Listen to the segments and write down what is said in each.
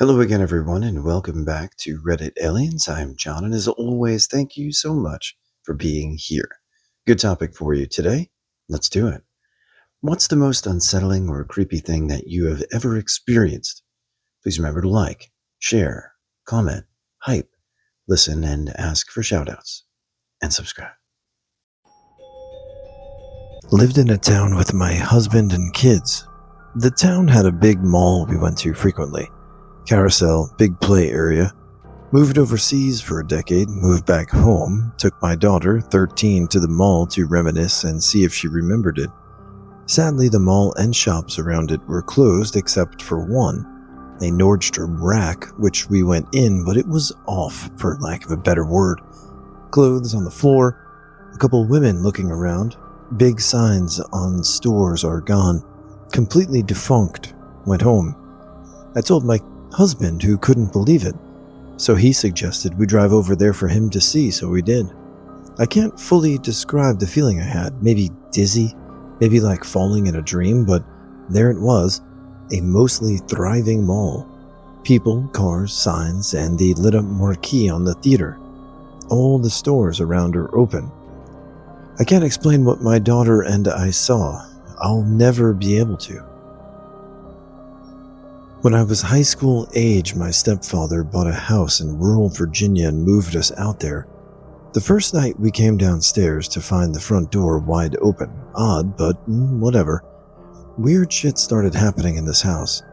Hello again, everyone, and welcome back to Reddit Aliens. I'm John, and as always, thank you so much for being here. Good topic for you today. Let's do it. What's the most unsettling or creepy thing that you have ever experienced? Please remember to like, share, comment, hype, listen, and ask for shoutouts, and subscribe. Lived in a town with my husband and kids. The town had a big mall we went to frequently. Carousel, big play area. Moved overseas for a decade, moved back home, took my daughter, 13, to the mall to reminisce and see if she remembered it. Sadly, the mall and shops around it were closed except for one, a Nordstrom rack, which we went in, but it was off, for lack of a better word. Clothes on the floor, a couple women looking around, big signs on stores are gone, completely defunct, went home. I told my husband, who couldn't believe it, so he suggested we drive over there for him to see, so we did. I can't fully describe the feeling I had, maybe dizzy, maybe like falling in a dream, but there it was, a mostly thriving mall. People, cars, signs, and the lit up marquee on the theater. All the stores around are open. I can't explain what my daughter and I saw. I'll never be able to. When I was high school age, my stepfather bought a house in rural Virginia and moved us out there. The first night we came downstairs to find the front door wide open. Odd, but whatever. Weird shit started happening in this house.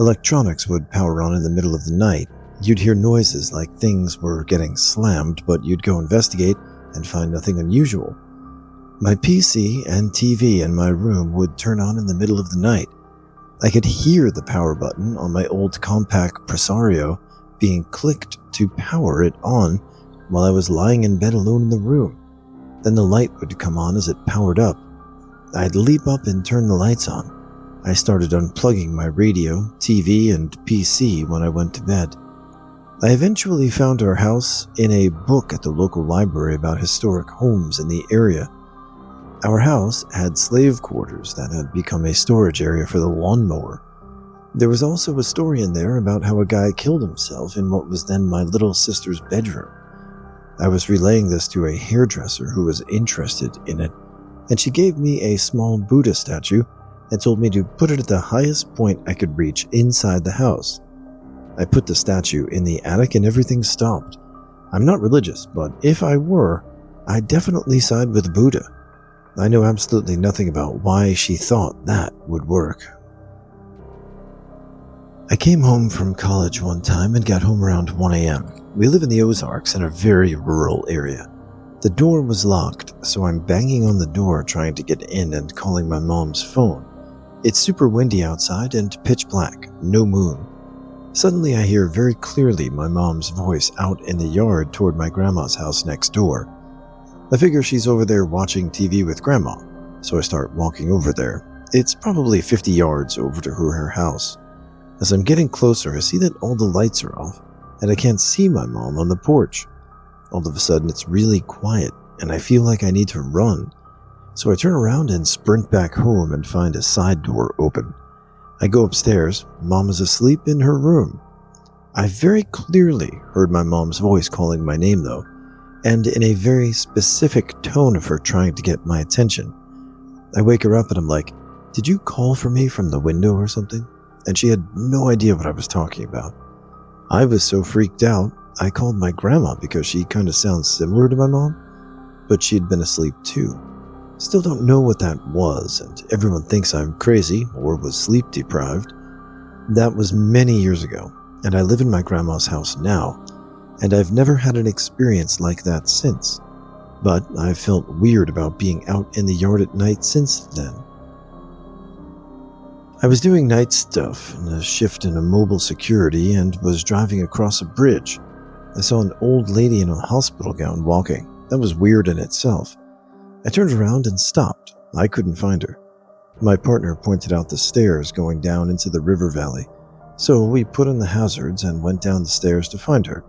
Electronics would power on in the middle of the night. You'd hear noises like things were getting slammed, but you'd go investigate and find nothing unusual. My PC and TV in my room would turn on in the middle of the night. I could hear the power button on my old compact Presario being clicked to power it on while I was lying in bed alone in the room. Then the light would come on as it powered up. I'd leap up and turn the lights on. I started unplugging my radio, TV, and PC when I went to bed. I eventually found our house in a book at the local library about historic homes in the area. Our house had slave quarters that had become a storage area for the lawnmower. There was also a story in there about how a guy killed himself in what was then my little sister's bedroom. I was relaying this to a hairdresser who was interested in it, and she gave me a small Buddha statue and told me to put it at the highest point I could reach inside the house. I put the statue in the attic and everything stopped. I'm not religious, but if I were, I'd definitely side with Buddha. I know absolutely nothing about why she thought that would work. I came home from college one time and got home around 1 a.m. We live in the Ozarks in a very rural area. The door was locked, so I'm banging on the door trying to get in and calling my mom's phone. It's super windy outside and pitch black, no moon. Suddenly I hear very clearly my mom's voice out in the yard toward my grandma's house next door. I figure she's over there watching TV with Grandma, so I start walking over there. It's probably 50 yards over to her house. As I'm getting closer, I see that all the lights are off, and I can't see my mom on the porch. All of a sudden, it's really quiet, and I feel like I need to run. So I turn around and sprint back home and find a side door open. I go upstairs. Mom is asleep in her room. I very clearly heard my mom's voice calling my name, though, and in a very specific tone of her trying to get my attention. I wake her up and I'm like, "Did you call for me from the window or something?" And she had no idea what I was talking about. I was so freaked out, I called my grandma because she kind of sounds similar to my mom, but she'd been asleep too. Still don't know what that was, and everyone thinks I'm crazy or was sleep deprived. That was many years ago, and I live in my grandma's house now, and I've never had an experience like that since. But I've felt weird about being out in the yard at night since then. I was doing night stuff in a shift in a mobile security and was driving across a bridge. I saw an old lady in a hospital gown walking. That was weird in itself. I turned around and stopped. I couldn't find her. My partner pointed out the stairs going down into the river valley, so we put on the hazards and went down the stairs to find her.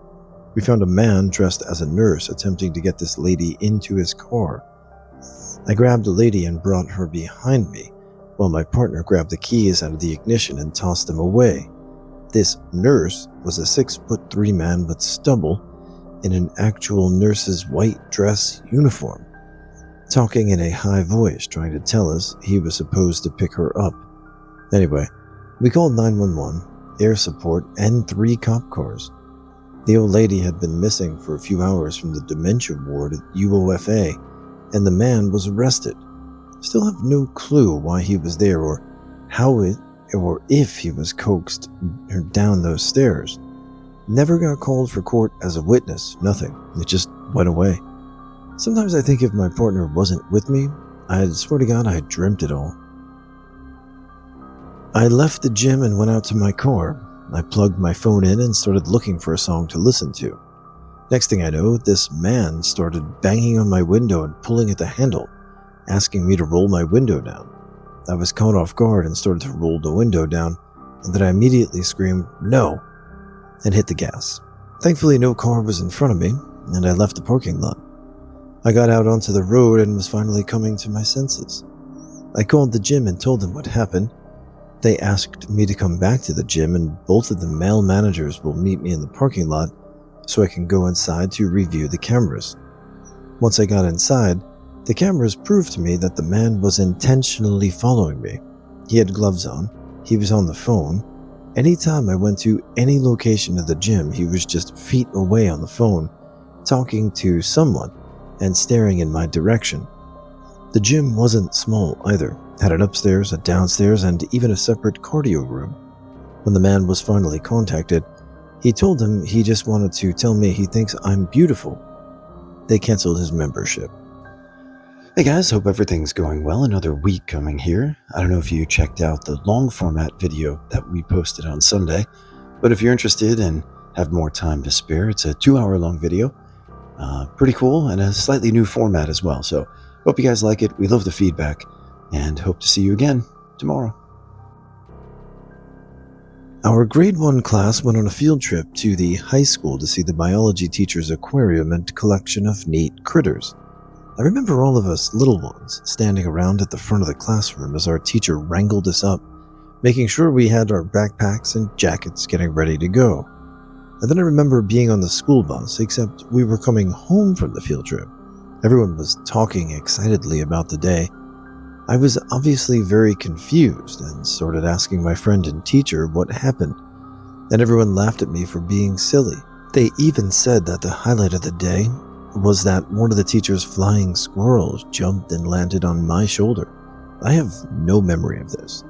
We found a man dressed as a nurse attempting to get this lady into his car. I grabbed the lady and brought her behind me, while my partner grabbed the keys out of the ignition and tossed them away. This nurse was a 6'3" man with stubble in an actual nurse's white dress uniform, talking in a high voice, trying to tell us he was supposed to pick her up. Anyway, we called 911, air support, and 3 cop cars. The old lady had been missing for a few hours from the dementia ward at UOFA, and the man was arrested. Still have no clue why he was there or if he was coaxed down those stairs. Never got called for court as a witness, nothing. It just went away. Sometimes I think if my partner wasn't with me, I swear to God I had dreamt it all. I left the gym and went out to my car. I plugged my phone in and started looking for a song to listen to. Next thing I know, this man started banging on my window and pulling at the handle, asking me to roll my window down. I was caught off guard and started to roll the window down, and then I immediately screamed, "No!" and hit the gas. Thankfully, no car was in front of me, and I left the parking lot. I got out onto the road and was finally coming to my senses. I called the gym and told them what happened. They asked me to come back to the gym, and both of the male managers will meet me in the parking lot so I can go inside to review the cameras. Once I got inside, the cameras proved to me that the man was intentionally following me. He had gloves on, he was on the phone. Anytime I went to any location of the gym, he was just feet away on the phone, talking to someone and staring in my direction. The gym wasn't small either, had an upstairs, a downstairs, and even a separate cardio room. When the man was finally contacted, he told them he just wanted to tell me he thinks I'm beautiful. They canceled his membership. Hey guys, hope everything's going well. Another week coming here. I don't know if you checked out the long format video that we posted on Sunday, but if you're interested and have more time to spare, it's a 2-hour long video. Pretty cool, and a slightly new format as well. So hope you guys like it. We love the feedback, and hope to see you again tomorrow. Our grade 1 class went on a field trip to the high school to see the biology teacher's aquarium and collection of neat critters. I remember all of us little ones standing around at the front of the classroom as our teacher wrangled us up, making sure we had our backpacks and jackets getting ready to go. And then I remember being on the school bus, except we were coming home from the field trip. Everyone was talking excitedly about the day. I was obviously very confused and started asking my friend and teacher what happened, and everyone laughed at me for being silly. They even said that the highlight of the day was that one of the teacher's flying squirrels jumped and landed on my shoulder. I have no memory of this.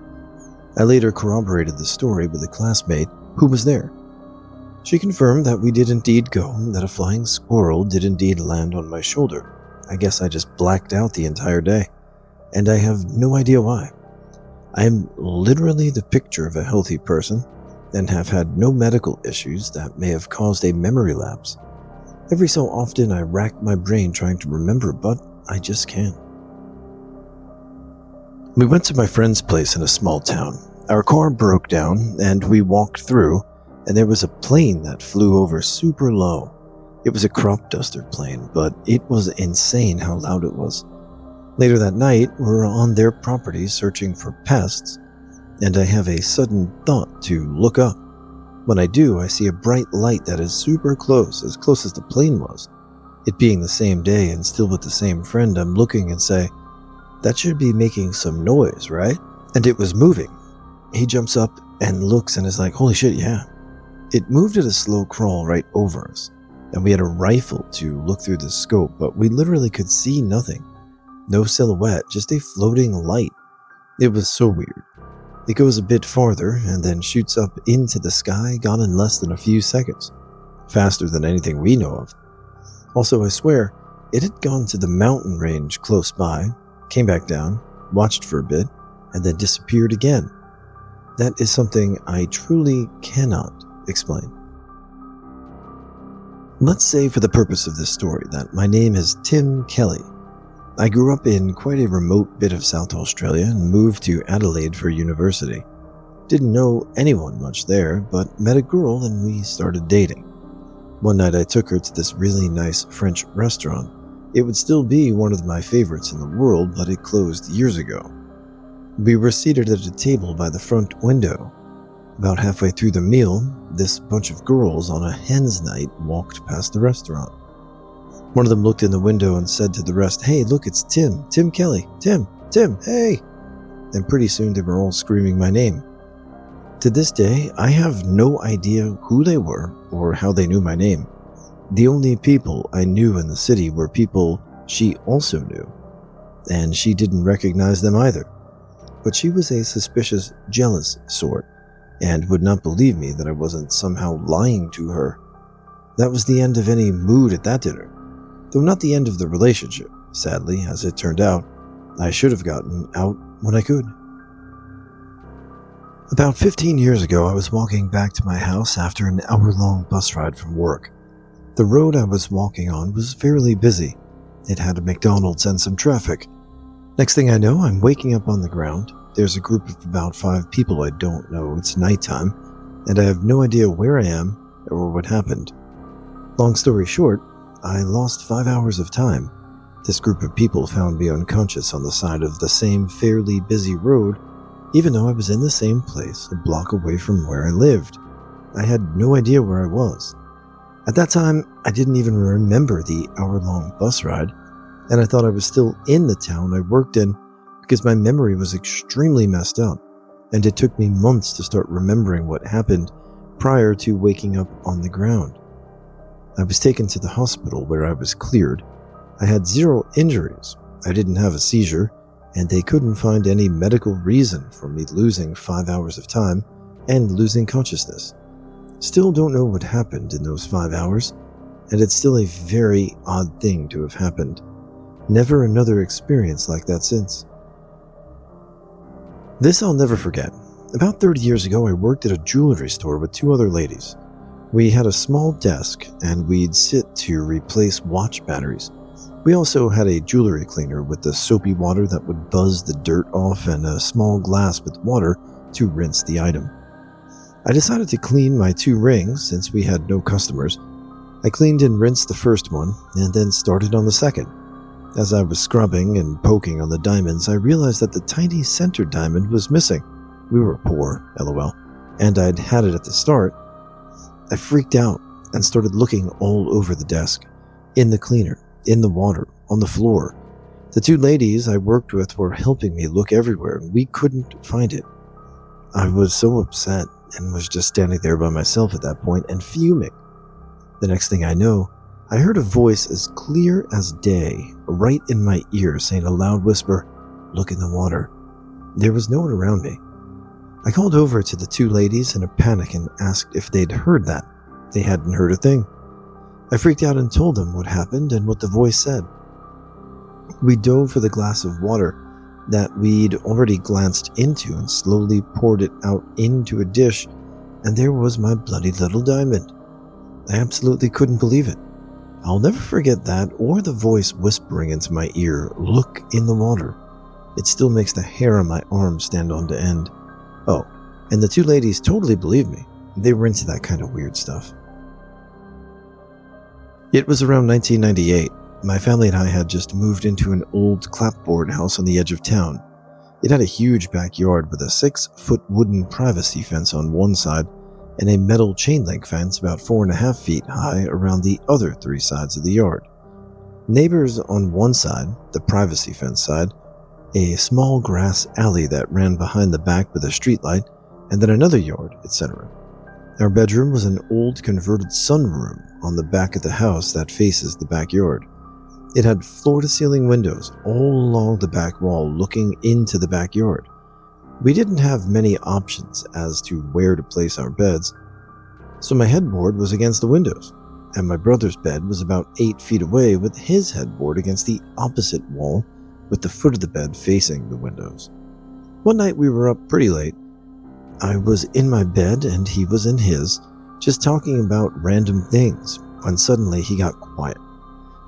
I later corroborated the story with a classmate who was there. She confirmed that we did indeed go, that a flying squirrel did indeed land on my shoulder. I guess I just blacked out the entire day, and I have no idea why. I am literally the picture of a healthy person and have had no medical issues that may have caused a memory lapse. Every so often I rack my brain trying to remember, but I just can't. We went to my friend's place in a small town. Our car broke down and we walked through, and there was a plane that flew over super low. It was a crop duster plane, but it was insane how loud it was. Later that night, we're on their property searching for pests, and I have a sudden thought to look up. When I do, I see a bright light that is super close as the plane was. It being the same day and still with the same friend, I'm looking and say, "That should be making some noise, right?" And it was moving. He jumps up and looks and is like, "Holy shit, yeah." It moved at a slow crawl right over us, and we had a rifle to look through the scope, but we literally could see nothing. No silhouette, just a floating light. It was so weird. It goes a bit farther and then shoots up into the sky, gone in less than a few seconds. Faster than anything we know of. Also, I swear, it had gone to the mountain range close by, came back down, watched for a bit, and then disappeared again. That is something I truly cannot explain. Let's say for the purpose of this story that my name is Tim Kelly. I grew up in quite a remote bit of South Australia and moved to Adelaide for university. Didn't know anyone much there, but met a girl and we started dating. One night I took her to this really nice French restaurant. It would still be one of my favorites in the world, but it closed years ago. We were seated at a table by the front window. About halfway through the meal, this bunch of girls on a hen's night walked past the restaurant. One of them looked in the window and said to the rest, "Hey, look, it's Tim Kelly, Tim, hey!" And pretty soon they were all screaming my name. To this day, I have no idea who they were or how they knew my name. The only people I knew in the city were people she also knew, and she didn't recognize them either. But she was a suspicious, jealous sort, and would not believe me that I wasn't somehow lying to her. That was the end of any mood at that dinner, though not the end of the relationship. Sadly, as it turned out, I should have gotten out when I could. About 15 years ago, I was walking back to my house after an hour-long bus ride from work. The road I was walking on was fairly busy. It had a McDonald's and some traffic. Next thing I know, I'm waking up on the ground. There's a group of about 5 people I don't know. It's nighttime, and I have no idea where I am or what happened. Long story short, I lost 5 hours of time. This group of people found me unconscious on the side of the same fairly busy road, even though I was in the same place a block away from where I lived. I had no idea where I was. At that time, I didn't even remember the hour-long bus ride, and I thought I was still in the town I worked in because my memory was extremely messed up, and it took me months to start remembering what happened prior to waking up on the ground. I was taken to the hospital where I was cleared. I had 0 injuries. I didn't have a seizure, and they couldn't find any medical reason for me losing 5 hours of time and losing consciousness. Still don't know what happened in those 5 hours, and it's still a very odd thing to have happened. Never another experience like that since. This I'll never forget. About 30 years ago, I worked at a jewelry store with 2 other ladies. We had a small desk, and we'd sit to replace watch batteries. We also had a jewelry cleaner with the soapy water that would buzz the dirt off and a small glass with water to rinse the item. I decided to clean my 2 rings since we had no customers. I cleaned and rinsed the first one and then started on the second. As I was scrubbing and poking on the diamonds, I realized that the tiny center diamond was missing. We were poor, lol, and I'd had it at the start. I freaked out and started looking all over the desk, in the cleaner, in the water, on the floor. The 2 ladies I worked with were helping me look everywhere, and we couldn't find it. I was so upset and was just standing there by myself at that point and fuming. The next thing I know, I heard a voice as clear as day right in my ear saying a loud whisper, "Look in the water." There was no one around me. I called over to the 2 ladies in a panic and asked if they'd heard that. They hadn't heard a thing. I freaked out and told them what happened and what the voice said. We dove for the glass of water that we'd already glanced into and slowly poured it out into a dish, and there was my bloody little diamond. I absolutely couldn't believe it. I'll never forget that or the voice whispering into my ear, "Look in the water." It still makes the hair on my arm stand on end. Oh, and the 2 ladies totally believed me. They were into that kind of weird stuff. It was around 1998. My family and I had just moved into an old clapboard house on the edge of town. It had a huge backyard with a 6-foot wooden privacy fence on one side and a metal chain link fence about 4.5 feet high around the other 3 sides of the yard. Neighbors on one side, the privacy fence side, a small grass alley that ran behind the back with a streetlight, and then another yard, etc. Our bedroom was an old converted sunroom on the back of the house that faces the backyard. It had floor-to-ceiling windows all along the back wall looking into the backyard. We didn't have many options as to where to place our beds, so my headboard was against the windows, and my brother's bed was about 8 feet away with his headboard against the opposite wall with the foot of the bed facing the windows. One night we were up pretty late. I was in my bed and he was in his, just talking about random things, when suddenly he got quiet.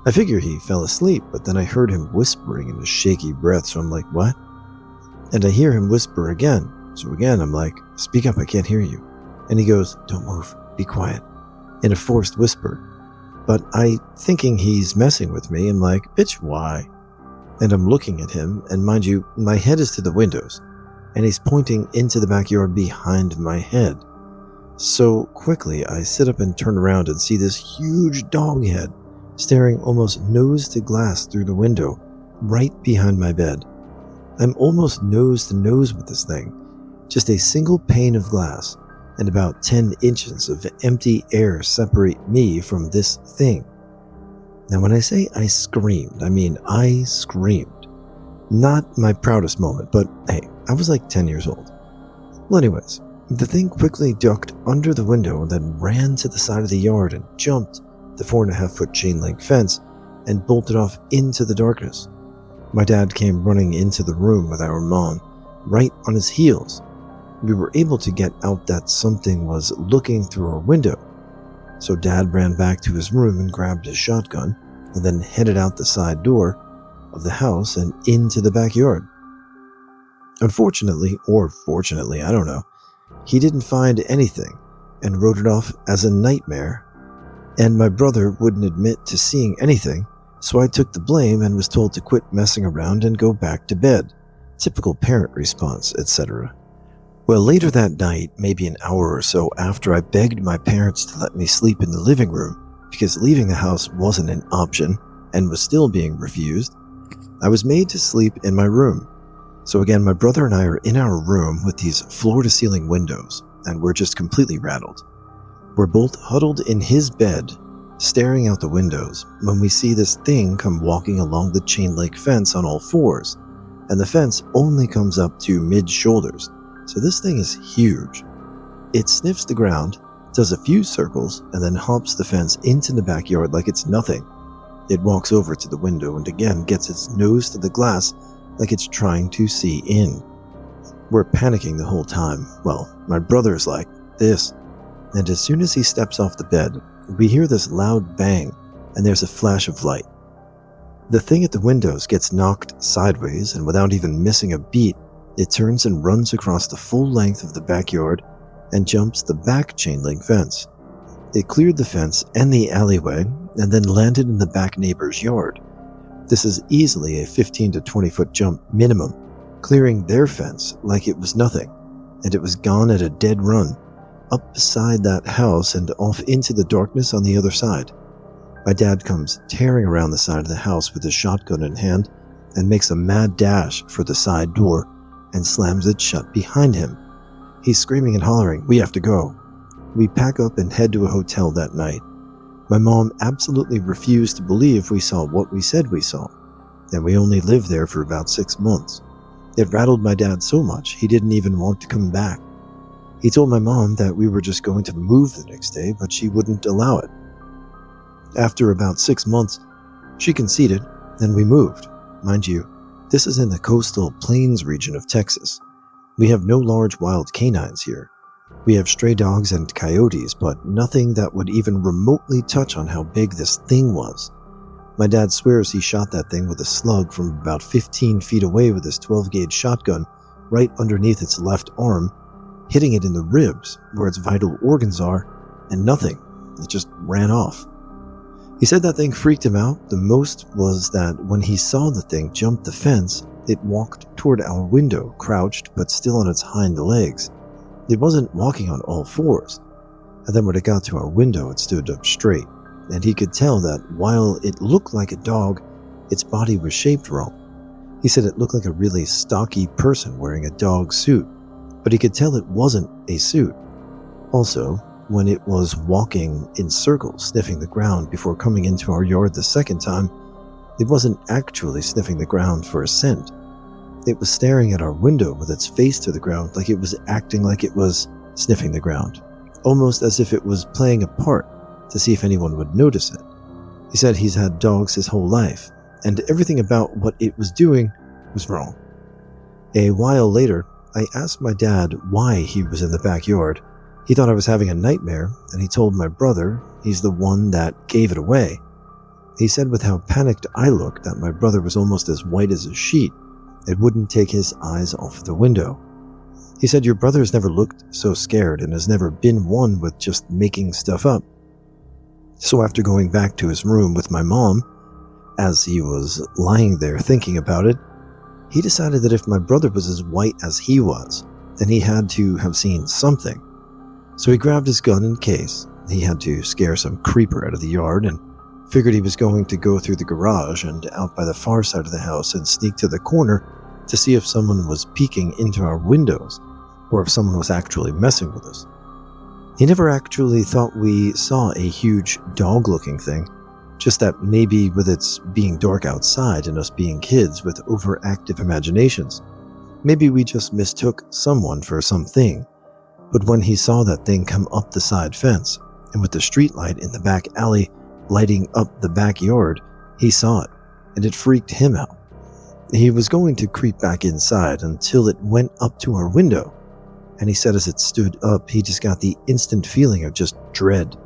I figure he fell asleep, but then I heard him whispering in a shaky breath, so I'm like, "What?" And I hear him whisper again, so again I'm like, "Speak up, I can't hear you." And he goes, "Don't move, be quiet," in a forced whisper. But I, thinking he's messing with me, I'm like, "Bitch, why?" And I'm looking at him, and mind you, my head is to the windows, and he's pointing into the backyard behind my head. So quickly, I sit up and turn around and see this huge dog head staring almost nose to glass through the window, right behind my bed. I'm almost nose to nose with this thing, just a single pane of glass, and about 10 inches of empty air separate me from this thing. Now when I say I screamed, I mean I screamed. Not my proudest moment, but hey, I was like 10 years old. Well anyways, the thing quickly ducked under the window and then ran to the side of the yard and jumped the 4.5-foot chain link fence and bolted off into the darkness. My dad came running into the room with our mom, right on his heels. We were able to get out that something was looking through our window. So Dad ran back to his room and grabbed his shotgun and then headed out the side door of the house and into the backyard. Unfortunately, or fortunately, I don't know, he didn't find anything and wrote it off as a nightmare, and my brother wouldn't admit to seeing anything, so I took the blame and was told to quit messing around and go back to bed. Typical parent response, etc. Well, later that night, maybe an hour or so after I begged my parents to let me sleep in the living room because leaving the house wasn't an option and was still being refused, I was made to sleep in my room. So again, my brother and I are in our room with these floor-to-ceiling windows, and we're just completely rattled. We're both huddled in his bed, staring out the windows, when we see this thing come walking along the chain link fence on all fours, and the fence only comes up to mid-shoulders, so this thing is huge. It sniffs the ground, does a few circles, and then hops the fence into the backyard like it's nothing. It walks over to the window and again gets its nose to the glass like it's trying to see in. We're panicking the whole time. Well, my brother's like, this. And as soon as he steps off the bed, we hear this loud bang, and there's a flash of light. The thing at the windows gets knocked sideways, and without even missing a beat, it turns and runs across the full length of the backyard and jumps the back chain link fence. It cleared the fence and the alleyway, and then landed in the back neighbor's yard. This is easily a 15 to 20 foot jump minimum, clearing their fence like it was nothing, and it was gone at a dead run, up beside that house and off into the darkness on the other side. My dad comes tearing around the side of the house with his shotgun in hand and makes a mad dash for the side door and slams it shut behind him. He's screaming and hollering, "We have to go." We pack up and head to a hotel that night. My mom absolutely refused to believe we saw what we said we saw, and we only lived there for about 6 months. It rattled my dad so much he didn't even want to come back. He told my mom that we were just going to move the next day, but she wouldn't allow it. After about 6 months, she conceded, and we moved. Mind you, this is in the coastal plains region of Texas. We have no large wild canines here. We have stray dogs and coyotes, but nothing that would even remotely touch on how big this thing was. My dad swears he shot that thing with a slug from about 15 feet away with his 12-gauge shotgun right underneath its left arm, hitting it in the ribs where its vital organs are, and nothing. It just ran off. He said that thing freaked him out. The most was that when he saw the thing jump the fence, it walked toward our window, crouched but still on its hind legs. It wasn't walking on all fours. And then when it got to our window, it stood up straight, and he could tell that while it looked like a dog, its body was shaped wrong. He said it looked like a really stocky person wearing a dog suit, but he could tell it wasn't a suit. Also, when it was walking in circles, sniffing the ground before coming into our yard the second time, it wasn't actually sniffing the ground for a scent. It was staring at our window with its face to the ground like it was acting like it was sniffing the ground, almost as if it was playing a part to see if anyone would notice it. He said he's had dogs his whole life, and everything about what it was doing was wrong. A while later, I asked my dad why he was in the backyard. He thought I was having a nightmare, and he told my brother he's the one that gave it away. He said with how panicked I looked that my brother was almost as white as a sheet. It wouldn't take his eyes off the window. He said, "Your brother's never looked so scared and has never been one with just making stuff up." So after going back to his room with my mom, as he was lying there thinking about it, He decided that if my brother was as white as he was, then he had to have seen something. So he grabbed his gun in case he had to scare some creeper out of the yard, and figured he was going to go through the garage and out by the far side of the house and sneak to the corner to see if someone was peeking into our windows, or if someone was actually messing with us. He never actually thought we saw a huge dog-looking thing, just that maybe with its being dark outside and us being kids with overactive imaginations, maybe we just mistook someone for something. But when he saw that thing come up the side fence, and with the streetlight in the back alley lighting up the backyard, he saw it, and it freaked him out. He was going to creep back inside until it went up to our window, and he said as it stood up, he just got the instant feeling of just dread,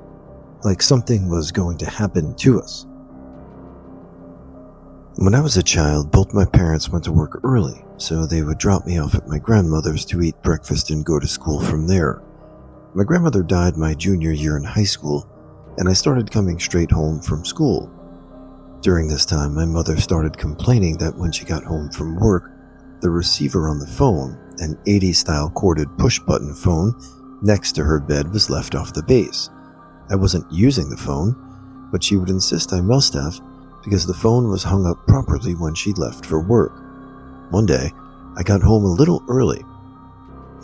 like something was going to happen to us. When I was a child, both my parents went to work early, so they would drop me off at my grandmother's to eat breakfast and go to school from there. My grandmother died my junior year in high school, and I started coming straight home from school. During this time, my mother started complaining that when she got home from work, the receiver on the phone, an 80s-style corded push-button phone, next to her bed was left off the base. I wasn't using the phone, but she would insist I must have, because the phone was hung up properly when she left for work. One day, I got home a little early.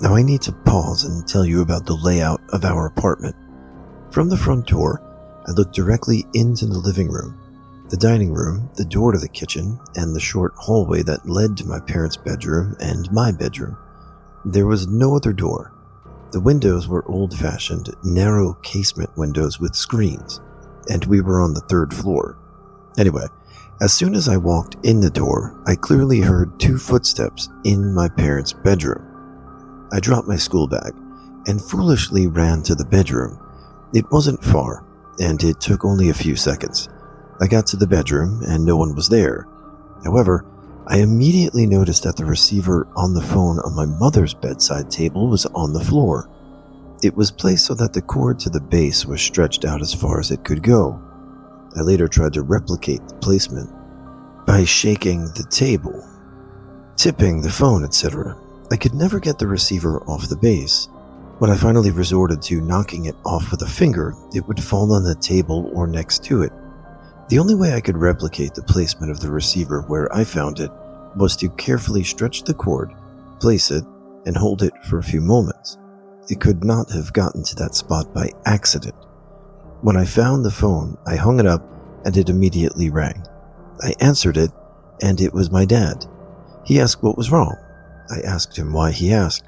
Now I need to pause and tell you about the layout of our apartment. From the front door, I looked directly into the living room, the dining room, the door to the kitchen, and the short hallway that led to my parents' bedroom and my bedroom. There was no other door. The windows were old-fashioned, narrow casement windows with screens, and we were on the 3rd floor. Anyway, as soon as I walked in the door, I clearly heard 2 footsteps in my parents' bedroom. I dropped my school bag and foolishly ran to the bedroom. It wasn't far, and it took only a few seconds. I got to the bedroom and no one was there. However, I immediately noticed that the receiver on the phone on my mother's bedside table was on the floor. It was placed so that the cord to the base was stretched out as far as it could go. I later tried to replicate the placement by shaking the table, tipping the phone, etc. I could never get the receiver off the base. When I finally resorted to knocking it off with a finger, it would fall on the table or next to it. The only way I could replicate the placement of the receiver where I found it was to carefully stretch the cord, place it, and hold it for a few moments. It could not have gotten to that spot by accident. When I found the phone, I hung it up and it immediately rang. I answered it, and it was my dad. He asked what was wrong. I asked him why he asked.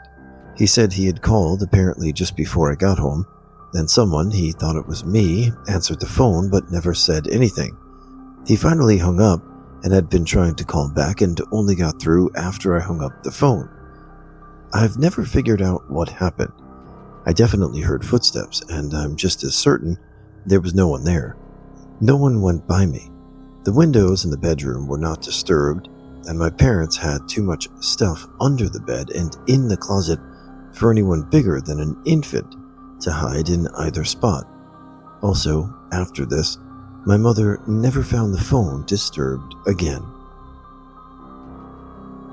He said he had called apparently just before I got home. Then someone, he thought it was me, answered the phone but never said anything. He finally hung up and had been trying to call back and only got through after I hung up the phone. I've never figured out what happened. I definitely heard footsteps, and I'm just as certain there was no one there. No one went by me. The windows in the bedroom were not disturbed, and my parents had too much stuff under the bed and in the closet for anyone bigger than an infant to hide in either spot. Also, after this, my mother never found the phone disturbed again.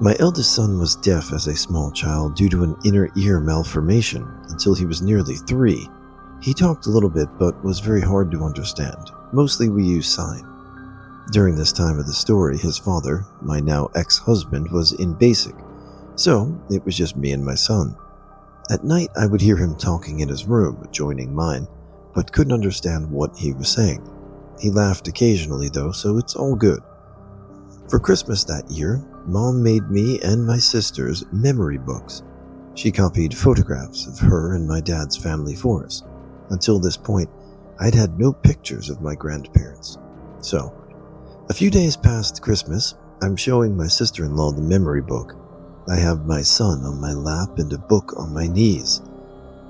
My eldest son was deaf as a small child due to an inner ear malformation until he was nearly 3. He talked a little bit but was very hard to understand. Mostly we used sign. During this time of the story, his father, my now ex-husband, was in basic, so it was just me and my son. At night, I would hear him talking in his room, adjoining mine, but couldn't understand what he was saying. He laughed occasionally though, so it's all good. For Christmas that year, Mom made me and my sisters memory books. She copied photographs of her and my dad's family for us. Until this point, I'd had no pictures of my grandparents. So, a few days past Christmas, I'm showing my sister-in-law the memory book. I have my son on my lap and a book on my knees.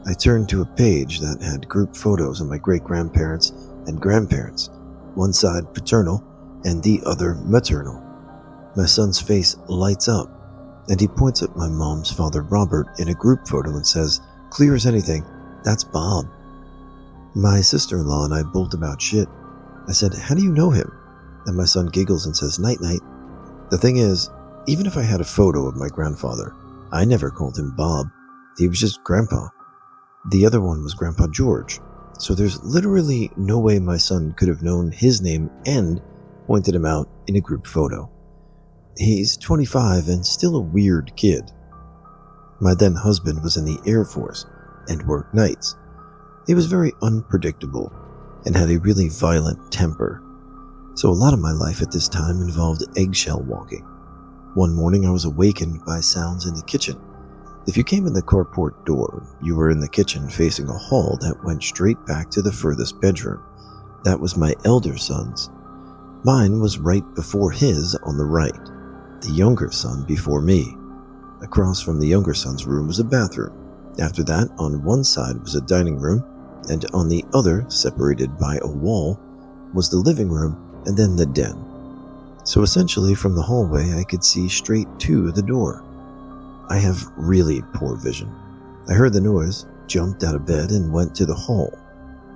I turned to a page that had group photos of my great-grandparents and grandparents, one side paternal and the other maternal. My son's face lights up, and he points at my mom's father Robert in a group photo and says, "Clear as anything, that's Bob." My sister-in-law and I bolt about shit. I said, "How do you know him?" And my son giggles and says, "Night-night." The thing is, even if I had a photo of my grandfather, I never called him Bob. He was just Grandpa. The other one was Grandpa George. So there's literally no way my son could have known his name and pointed him out in a group photo. He's 25 and still a weird kid. My then husband was in the Air Force and worked nights. He was very unpredictable and had a really violent temper. So a lot of my life at this time involved eggshell walking. One morning I was awakened by sounds in the kitchen. If you came in the carport door, you were in the kitchen facing a hall that went straight back to the furthest bedroom. That was my elder son's. Mine was right before his on the right, the younger son before me. Across from the younger son's room was a bathroom. After that, on one side was a dining room, and on the other, separated by a wall, was the living room and then the den. So essentially from the hallway I could see straight to the door. I have really poor vision. I heard the noise, jumped out of bed, and went to the hall.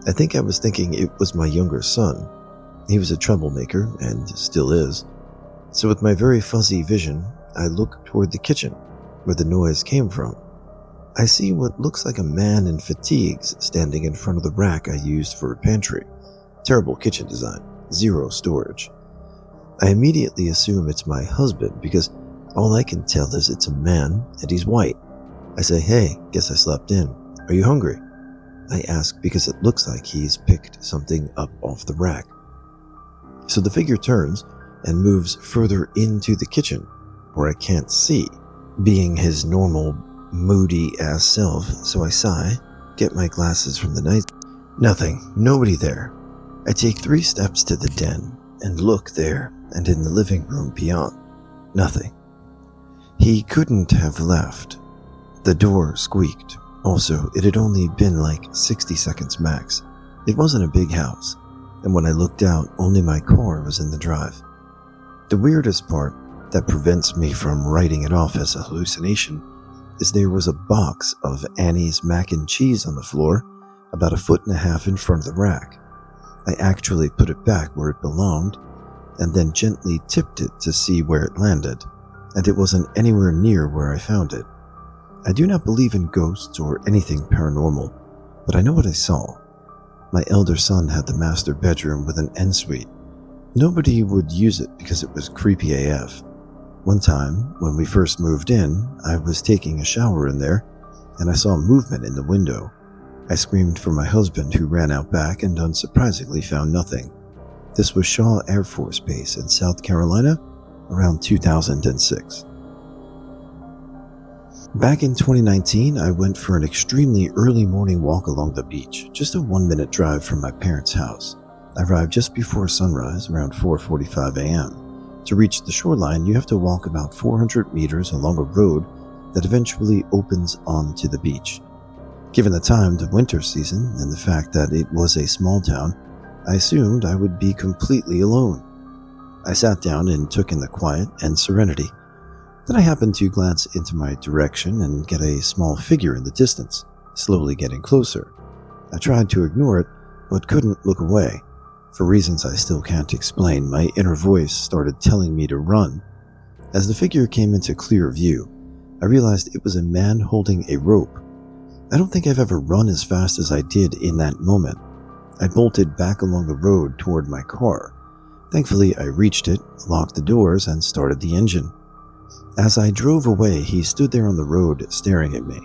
I think I was thinking it was my younger son. He was a troublemaker, and still is. So with my very fuzzy vision, I look toward the kitchen, where the noise came from. I see what looks like a man in fatigues standing in front of the rack I used for a pantry. Terrible kitchen design, zero storage. I immediately assume it's my husband because all I can tell is it's a man and he's white. I say, "Hey, guess I slept in. Are you hungry?" I ask because it looks like he's picked something up off the rack. So the figure turns and moves further into the kitchen, where I can't see, being his normal, moody-ass self, so I sigh, get my glasses from the night. Nothing, nobody there. I take 3 steps to the den and look there and in the living room beyond. Nothing. He couldn't have left. The door squeaked. Also, it had only been like 60 seconds max. It wasn't a big house, and when I looked out, only my car was in the drive. The weirdest part that prevents me from writing it off as a hallucination is there was a box of Annie's mac and cheese on the floor, about 1.5 feet in front of the rack. I actually put it back where it belonged, and then gently tipped it to see where it landed, and it wasn't anywhere near where I found it. I do not believe in ghosts or anything paranormal, but I know what I saw. My elder son had the master bedroom with an ensuite. Nobody would use it because it was creepy AF. One time, when we first moved in, I was taking a shower in there, and I saw movement in the window. I screamed for my husband, who ran out back and unsurprisingly found nothing. This was Shaw Air Force Base in South Carolina, around 2006. Back in 2019, I went for an extremely early morning walk along the beach, just a 1-minute drive from my parents' house. I arrived just before sunrise, around 4:45 a.m. To reach the shoreline, you have to walk about 400 meters along a road that eventually opens onto the beach. Given the time, the winter season, and the fact that it was a small town, I assumed I would be completely alone. I sat down and took in the quiet and serenity. Then I happened to glance into my direction and get a small figure in the distance, slowly getting closer. I tried to ignore it, but couldn't look away. For reasons I still can't explain, my inner voice started telling me to run. As the figure came into clear view, I realized it was a man holding a rope. I don't think I've ever run as fast as I did in that moment. I bolted back along the road toward my car. Thankfully, I reached it, locked the doors, and started the engine. As I drove away, he stood there on the road staring at me.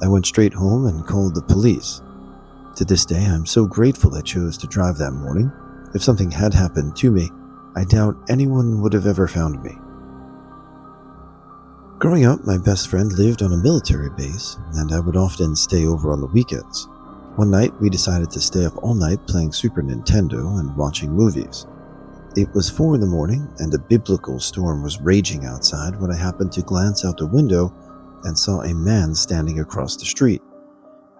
I went straight home and called the police. To this day, I'm so grateful I chose to drive that morning. If something had happened to me, I doubt anyone would have ever found me. Growing up, my best friend lived on a military base, and I would often stay over on the weekends. One night, we decided to stay up all night playing Super Nintendo and watching movies. It was 4 a.m, and a biblical storm was raging outside when I happened to glance out the window and saw a man standing across the street.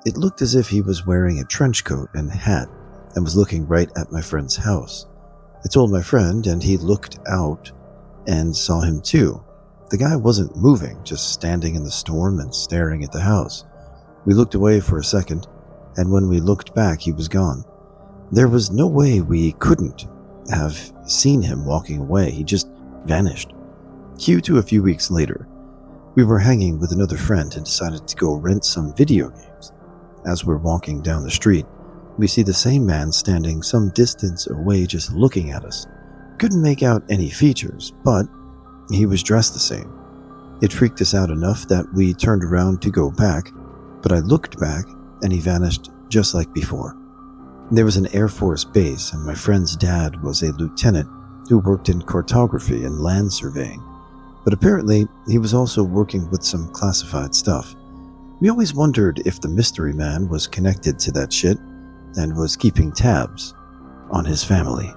It looked as if he was wearing a trench coat and hat and was looking right at my friend's house. I told my friend, and he looked out and saw him too. The guy wasn't moving, just standing in the storm and staring at the house. We looked away for a second, and when we looked back, he was gone. There was no way we couldn't have seen him walking away. He just vanished. Cue to a few weeks later. We were hanging with another friend and decided to go rent some video games. As we're walking down the street, we see the same man standing some distance away just looking at us. Couldn't make out any features, but he was dressed the same. It freaked us out enough that we turned around to go back, but I looked back and he vanished just like before. There was an Air Force base and my friend's dad was a lieutenant who worked in cartography and land surveying. But apparently, he was also working with some classified stuff. We always wondered if the mystery man was connected to that shit and was keeping tabs on his family.